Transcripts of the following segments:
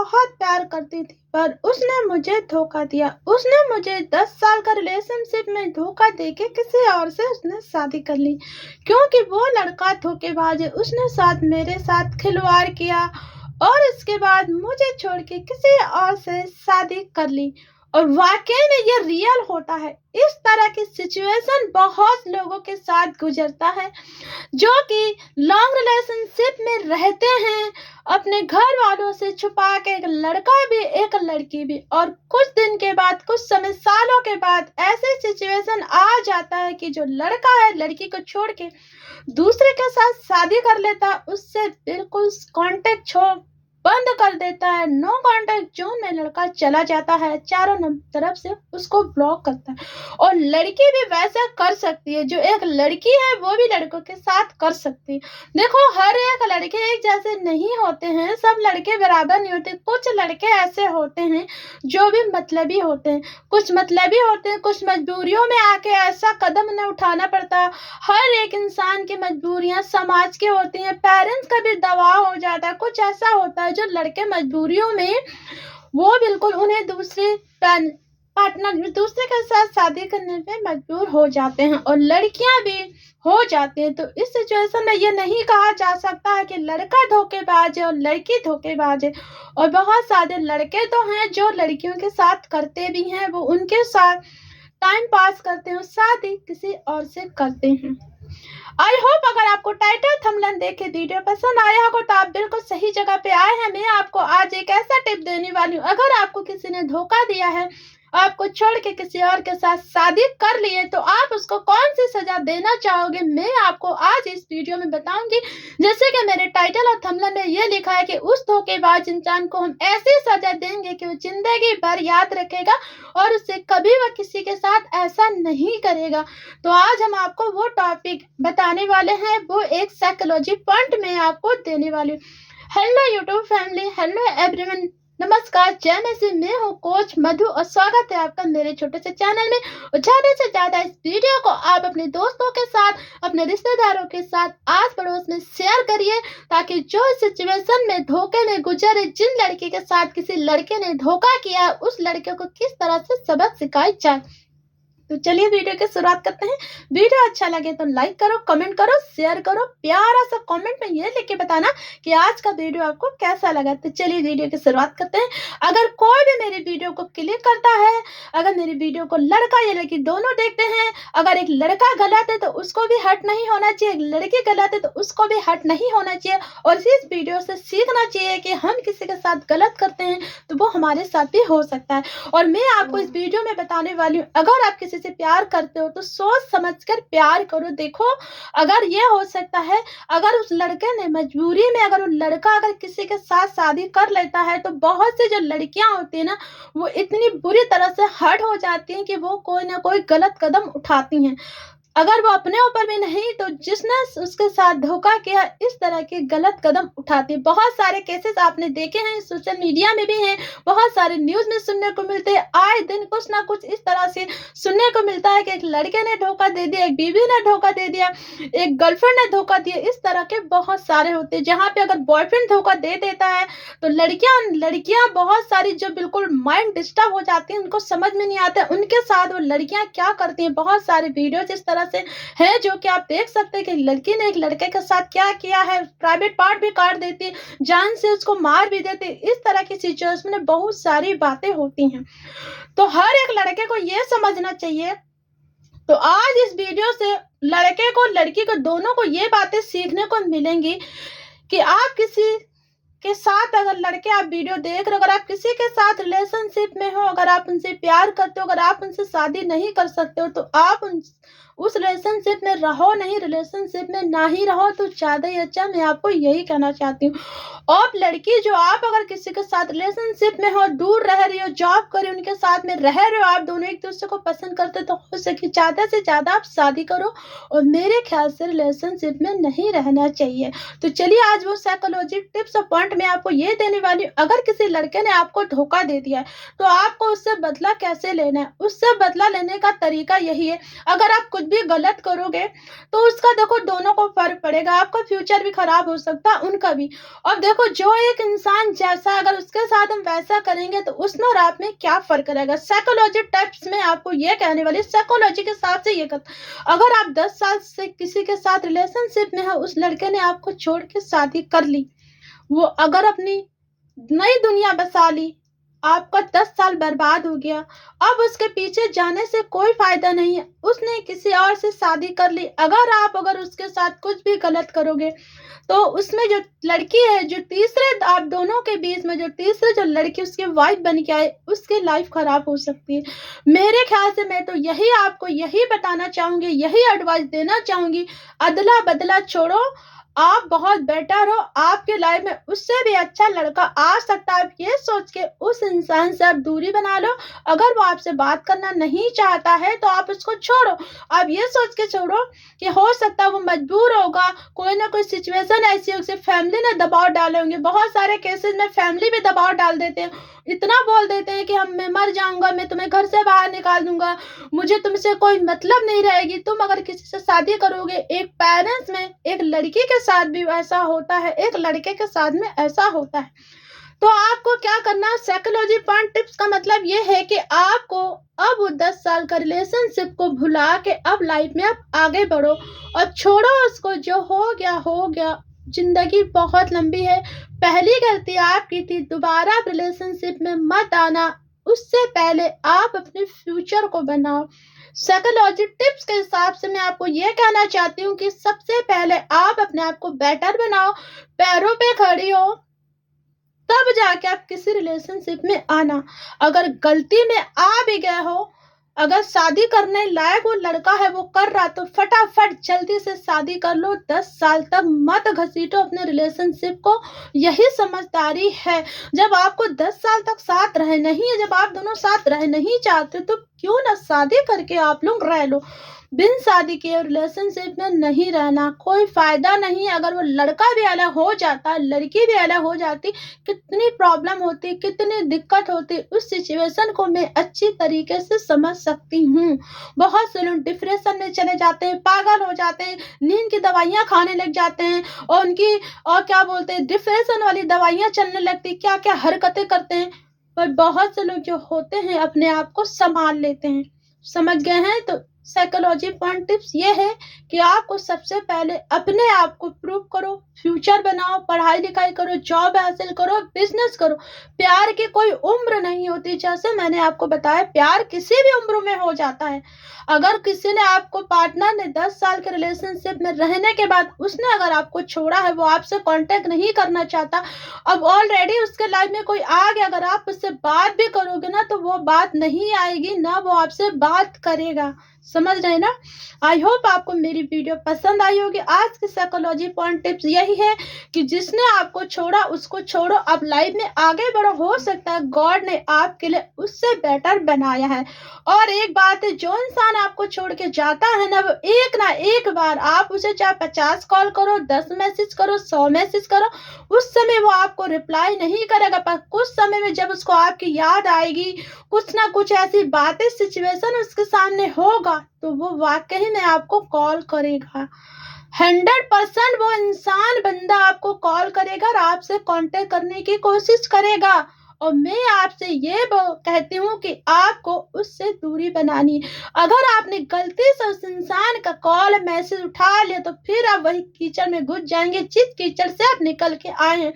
बहुत प्यार करती थी, पर उसने मुझे धोखा दिया। उसने मुझे 10 साल का रिलेशनशिप में धोखा देके किसी और से उसने शादी कर ली, क्योंकि वो लड़का धोखेबाज है। उसने साथ मेरे साथ खिलवाड़ किया और इसके बाद मुझे छोड़ के किसी और से शादी कर ली। और वाकई में ये रियल होता है। इस तरह की सिचुएशन बहुत लोगों के साथ गुजरता है, जो कि लॉन्ग रिलेशनशिप में रहते हैं अपने घर वालों से छुपा के, एक लड़का भी एक लड़की भी। और कुछ दिन के बाद, कुछ समय, सालों के बाद ऐसी सिचुएशन आ जाता है कि जो लड़का है लड़की को छोड़ के दूसरे के साथ शादी कर लेता है, उससे बिल्कुल कांटेक्ट छोड़ बंद कर देता है। नो कांटेक्ट जोन में लड़का चला जाता है, चारों तरफ से उसको ब्लॉक करता है। और लड़की भी वैसा कर सकती है, जो एक लड़की है वो भी लड़कों के साथ कर सकती है। देखो, हर एक लड़के एक जैसे नहीं होते हैं, सब लड़के बराबर नहीं होते। कुछ लड़के ऐसे होते हैं जो भी मतलबी होते हैं, कुछ मतलबी होते हैं, कुछ मजबूरियों में आके ऐसा कदम उन्हें उठाना पड़ता है। हर एक इंसान की मजबूरियां समाज की होती हैं, पेरेंट्स का भी दबाव हो जाता है। कुछ ऐसा होता है जो लड़के मजबूरियों में वो बिल्कुल उन्हें पार्टनर दूसरे के साथ शादी करने पे मजबूर हो जाते हैं, और लड़कियां भी हो जाती हैं। तो इस सिचुएशन में ये नहीं कहा जा सकता है कि लड़का धोखेबाज है और लड़की धोखेबाज है। और बहुत सारे लड़के तो हैं जो लड़कियों के साथ करते भी हैं, वो उनके साथ टाइम पास करते हैं, शादी किसी और से करते हैं। आई होप अगर आपको टाइटल थंबनेल देख के वीडियो पसंद आया होगा तो आप बिल्कुल सही जगह पे आए हैं। मैं आपको आज एक ऐसा टिप देने वाली हूँ, अगर आपको किसी ने धोखा दिया है, आपको छोड़ के किसी और के साथ शादी कर लिए, तो आप उसको कौन सी सजा देना चाहोगे, मैं आपको आज इस वीडियो में बताऊंगी। जैसे कि मेरे टाइटल और थंबनेल में ये लिखा है कि उस धोखेबाज इंसान को हम ऐसी सजा देंगे कि वो जिंदगी भर याद रखेगा और उससे कभी वह किसी के साथ ऐसा नहीं करेगा। तो आज हम आपको वो टॉपिक बताने वाले हैं, वो एक साइकोलॉजी पॉइंट में आपको देने वाली हूँ। Hello YouTube family, hello everyone, नमस्कार, जय मेसी, मैं हूँ कोच मधु और स्वागत है आपका मेरे छोटे से चैनल में। और ज्यादा से ज्यादा इस वीडियो को आप अपने दोस्तों के साथ, अपने रिश्तेदारों के साथ, आस पड़ोस में शेयर करिए, ताकि जो सिचुएशन में धोखे में गुजरे, जिन लड़की के साथ किसी लड़के ने धोखा किया, उस लड़के को किस तरह से सबक सिखाई जाए। तो चलिए वीडियो की शुरुआत करते हैं। वीडियो अच्छा लगे तो लाइक करो, कमेंट करो, शेयर करो, प्यारा सा कमेंट में ये लिख के बताना कि आज का वीडियो आपको कैसा लगा। तो चलिए वीडियो की शुरुआत करते हैं। अगर कोई भी मेरी वीडियो को क्लिक करता है, अगर मेरी वीडियो को लड़का या लड़की दोनों देखते हैं, अगर एक लड़का गलत है तो उसको भी हर्ट नहीं होना चाहिए, एक लड़की गलत है तो उसको भी हर्ट नहीं होना चाहिए, और इस वीडियो से सीखना चाहिए कि हम किसी के साथ गलत करते हैं तो वो हमारे साथ भी हो सकता है। और मैं आपको इस वीडियो में बताने वाली हूँ, अगर आप किसी से प्यार करते हो तो सोच समझकर प्यार करो। देखो, अगर ये हो सकता है, अगर उस लड़के ने मजबूरी में, अगर वो लड़का अगर किसी के साथ शादी कर लेता है, तो बहुत सी जो लड़कियां होती है ना, वो इतनी बुरी तरह से हर्ट हो जाती हैं कि वो कोई ना कोई गलत कदम उठाती हैं। अगर वो अपने ऊपर भी नहीं तो जिसने उसके साथ धोखा किया, इस तरह के गलत कदम उठाती। बहुत सारे केसेस आपने देखे हैं, सोशल मीडिया में भी हैं, बहुत सारे न्यूज में सुनने को मिलते हैं। आए दिन कुछ ना कुछ इस तरह से सुनने को मिलता है कि एक लड़के ने धोखा दे दिया, एक बीवी ने धोखा दे दिया, एक गर्लफ्रेंड ने धोखा दिया। इस तरह के बहुत सारे होते हैं, जहाँ पे अगर बॉयफ्रेंड धोखा दे देता है तो लड़कियां बहुत सारी जो बिल्कुल माइंड डिस्टर्ब हो जाती है, उनको समझ में नहीं आता है उनके साथ वो लड़कियां क्या करती हैं। बहुत सारे वीडियोज इस तरह से है जो कि आप देख सकते हैं कि लड़की ने एक लड़के के साथ क्या किया है, प्राइवेट पार्ट भी काट देती है, जान से उसको मार भी देती है। इस तरह की सिचुएशन में बहुत सारी बातें होती हैं। तो हर एक लड़के को ये समझना चाहिए। तो आज इस वीडियो से लड़के को लड़की को दोनों को ये बातें सीखने को मिलेंगी कि आप किसी के साथ, अगर लड़के आप वीडियो देख रहे हो, अगर आप किसी के साथ रिलेशनशिप में हो, अगर आप उनसे प्यार करते हो, अगर आप उनसे शादी नहीं कर सकते हो, तो आप उस रिलेशनशिप में रहो नहीं, रिलेशनशिप में ना ही रहो तो ज्यादा ही अच्छा। मैं आपको यही कहना चाहती हूँ। और लड़की जो, आप अगर किसी के साथ रिलेशनशिप में हो, दूर रह रही हो, जॉब कर रही हो, उनके साथ में रह रहे हो, आप दोनों एक दूसरे को पसंद करते हो, तो हो सके ज्यादा से ज्यादा आप शादी करो, और मेरे ख्याल से रिलेशनशिप में नहीं रहना चाहिए। तो चलिए आज वो साइकोलॉजी टिप्स और पॉइंट मैं आपको ये देने वाली हूँ, अगर किसी लड़के ने आपको धोखा दे दिया है, तो आपको उससे बदला कैसे लेना है। उससे बदला लेने का तरीका यही है, अगर आप कुछ भी गलत करोगे, तो उसका देखो दोनों को फ़र्क पड़ेगा, आपका फ्यूचर भी खराब हो सकता है, उनका भी। और देखो जो एक इंसान जैसा अगर उसके साथ हम वैसा करेंगे, तो उसमें और आप में क्या फ़र्क रहेगा। साइकोलॉजी टिप्स में आपको ये कहने वाली, साइकोलॉजी के हिसाब से ये अगर आप 10 साल से किसी के साथ रिलेशनशिप में हो, उस लड़के ने आपको छोड़ के शादी कर ली, वो अगर अपनी नई दुनिया बसा ली, आपका 10 साल बर्बाद हो गया। अब उसके पीछे जाने से कोई फ़ायदा नहीं है, उसने किसी और से शादी कर ली। अगर उसके साथ कुछ भी गलत करोगे, तो उसमें जो लड़की है, जो तीसरे आप दोनों के बीच में जो तीसरे जो लड़की उसकी वाइफ बन के आए, उसकी लाइफ खराब हो सकती है। मेरे ख्याल से मैं तो आपको यही बताना चाहूँगी, यही एडवाइस देना चाहूँगी, अदला-बदला छोड़ो, आप बहुत बेटर हो, आपकी लाइफ में उससे भी अच्छा लड़का आ सकता है। आप ये सोच के उस इंसान से आप दूरी बना लो। अगर वो आपसे बात करना नहीं चाहता है, तो आप उसको छोड़ो। आप ये सोच के छोड़ो कि हो सकता है वो मजबूर होगा, कोई ना कोई सिचुएशन ऐसी होगी, उसे फैमिली ने दबाव डाले होंगे। बहुत सारे केसेस में फैमिली भी दबाव डाल देते हैं, इतना बोल देते हैं कि मैं मर जाऊँगा, मैं तुम्हें घर से बाहर निकाल दूँगा, मुझे तुमसे कोई मतलब नहीं रहेगी। तुम अगर किसी से शादी करोगे, एक पेरेंट्स में एक लड़की के साथ भी ऐसा होता है, एक लड़के के साथ में ऐसा होता है। तो आपको क्या करना है, साइकोलॉजी पॉइंट टिप्स का मतलब ये है कि आपको अब वो 10 साल का रिलेशनशिप को भुला के अब लाइफ में आप आगे बढ़ो और छोड़ो उसको। जो हो गया। जिंदगी बहुत लंबी है। पहली गलती आपकी थी, दोबारा रिलेशनशिप में मत आना। उससे पहले आप अपने फ्यूचर को बनाओ। साइकोलॉजी टिप्स के हिसाब से मैं आपको ये कहना चाहती हूँ कि सबसे पहले आप अपने आप को बेटर बनाओ, पैरों पे खड़ी हो, तब जाके आप किसी रिलेशनशिप में आना। अगर गलती में आ भी गए हो, अगर शादी करने लायक वो लड़का है, वो कर रहा, तो फटाफट जल्दी से शादी कर लो। 10 साल तक मत घसीटो अपने रिलेशनशिप को, यही समझदारी है। जब आपको 10 साल तक साथ रहे नहीं है, जब आप दोनों साथ रह नहीं चाहते, तो क्यों ना शादी करके आप लोग रह लो। बिन शादी के रिलेशनशिप में नहीं रहना, कोई फायदा नहीं। अगर वो लड़का भी अलग हो जाता, लड़की भी अलग हो जाती, कितनी प्रॉब्लम होती, कितनी दिक्कत होती, उस सिचुएशन को मैं अच्छी तरीके से समझ सकती हूँ। बहुत से लोग डिप्रेशन में चले जाते हैं, पागल हो जाते हैं, नींद की दवाइयाँ खाने लग जाते हैं, और उनकी और क्या बोलते हैं, डिप्रेशन वाली दवाइयाँ चलने लगती, क्या क्या हरकतें करते हैं। पर बहुत से लोग जो होते हैं अपने आप को संभाल लेते हैं। समझ गए हैं। तो साइकोलॉजी पॉइंट टिप्स ये है कि आपको सबसे पहले अपने आप को प्रूव करो, फ्यूचर बनाओ, पढ़ाई लिखाई करो, जॉब हासिल करो, बिजनेस करो। प्यार की कोई उम्र नहीं होती, जैसे मैंने आपको बताया, प्यार किसी भी उम्र में हो जाता है। अगर किसी ने आपको, पार्टनर ने 10 साल के रिलेशनशिप में रहने के बाद उसने अगर आपको छोड़ा है, वो आपसे कांटेक्ट नहीं करना चाहता, अब ऑलरेडी उसके लाइफ में कोई आ गया, अगर आप उससे बात भी करोगे ना, तो वो बात नहीं आएगी, ना वो आपसे बात करेगा। समझ रहे हैं ना। आई होप आपको मेरी वीडियो पसंद आई होगी। आज की साइकोलॉजी पॉइंट टिप्स यही है कि जिसने आपको छोड़ा उसको छोड़ो, आप लाइफ में आगे बढ़ो। हो सकता है गॉड ने आपके लिए उससे बेटर बनाया है। और एक बात है, जो इंसान आपको छोड़ के जाता है ना, वो एक ना एक बार, आप उसे चाहे 50 कॉल करो, 10 मैसेज करो, 100 मैसेज करो, उस समय वो आपको रिप्लाई नहीं करेगा। पर कुछ समय में जब उसको आपकी याद आएगी, कुछ ना कुछ ऐसी बातें, सिचुएशन उसके सामने होगा, तो वो वाकई में आपको कॉल करेगा। 100% वो इंसान, बंदा आपको कॉल करेगा और आपसे कांटेक्ट करने की कोशिश करेगा। और मैं आपसे ये कहती हूँ कि आपको उससे दूरी बनानी है। अगर आपने गलती से उस इंसान का कॉल मैसेज उठा लिया, तो फिर आप वही कीचड़ में घुस जाएंगे जिस कीचड़ से आप निकल के आए हैं।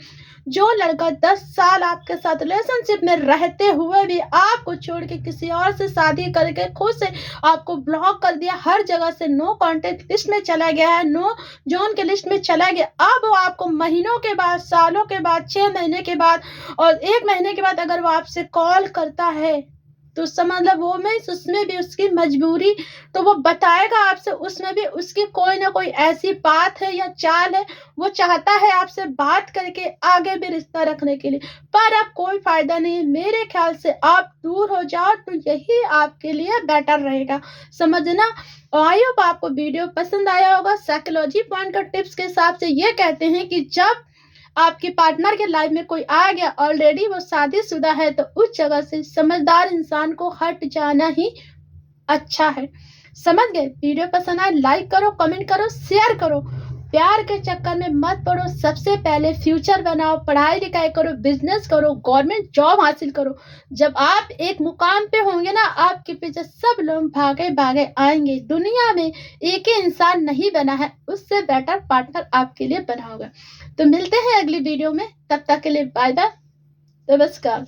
जो लड़का 10 साल आपके साथ रिलेशनशिप में रहते हुए भी आपको छोड़ के किसी और से शादी करके खुद से आपको ब्लॉक कर दिया, हर जगह से नो कांटेक्ट लिस्ट में चला गया है, नो जोन के लिस्ट में चला गया, अब वो आपको महीनों के बाद, सालों के बाद, 6 महीने के बाद और 1 महीने के बाद अगर वो आपसे कॉल करता है, तो समझ लो वो में उसमें भी उसकी मजबूरी, तो वो बताएगा आपसे, उसमें भी उसकी कोई ना कोई ऐसी बात है या चाल है, वो चाहता है आपसे बात करके आगे भी रिश्ता रखने के लिए। पर अब कोई फायदा नहीं है। मेरे ख्याल से आप दूर हो जाओ, तो यही आपके लिए बेटर रहेगा। समझना। आई होप आपको वीडियो पसंद आया होगा। साइकोलॉजी पॉइंट का टिप्स के हिसाब से ये कहते हैं कि जब आपके पार्टनर के लाइफ में कोई आ गया, ऑलरेडी वो शादीशुदा है, तो उस जगह से समझदार इंसान को हट जाना ही अच्छा है। समझ गए? वीडियो पसंद आए लाइक करो, कमेंट करो, शेयर करो। प्यार के चक्कर में मत पड़ो। सबसे पहले फ्यूचर बनाओ, पढ़ाई लिखाई करो, बिजनेस करो, गवर्नमेंट जॉब हासिल करो। जब आप एक मुकाम पे होंगे ना, आपके पीछे सब लोग भागे भागे आएंगे। दुनिया में एक ही इंसान नहीं बना है, उससे बेटर पार्टनर आपके लिए बना होगा। तो मिलते हैं अगली वीडियो में, तब तक के लिए बाय बाय, नमस्कार।